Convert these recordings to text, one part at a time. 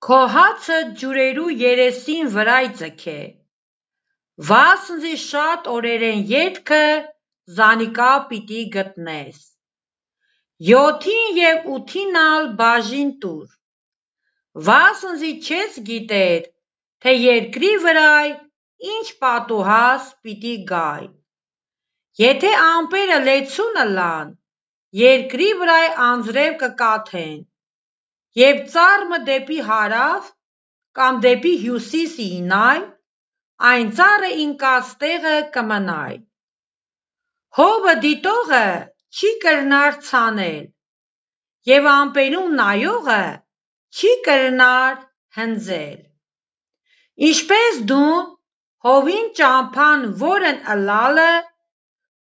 քո հացը ջուրերու երեսին վրայ ձգե, վասնզի շատ օրերեն ետքը զանիկա պիտի գտնես, 7-ին և 8-ին ալ բաժին տուր, վասնզի չես գիտեր, թե երկրի վրայ ինչ պատուհաս պիտի գայ, եթե ամպերը լեցուն ըլլան, երկրի վրայ անձրև կկաթեն, և ծառմը դեպի հարավ կամ դեպի հյուսիս իյնայ, այն ծառը ինկած տեղը կմնայ, հովը դիտողը չի կրնար ցանել, և ամպերուն նայողը չի կրնար հնձել, ինչպես դուն հովին ճամփան որն ըլլալը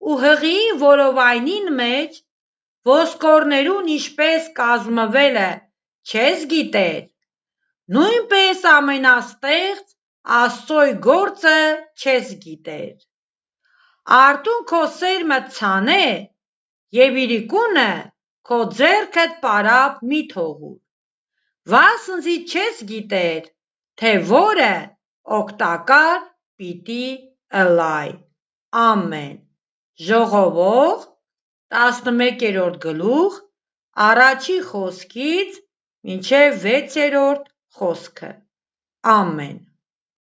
ու հղիի որովայնին մեջ ոսկորներուն ինչպես կազմվելը չես գիտեր, նույնպես ամենաստեղծ Աստծոյ գործը չես գիտեր, արթուն քո սերմը ցանե և իրիկունը քո ձեռքդ պարապ մի թողուր, վասնզի չես գիտեր, թե որը օգտակար պիտի ըլլայ, ամեն, Ժողովող 11-րդ գլուխ 1-ից մինչև 6-րդ խոսքը, ամեն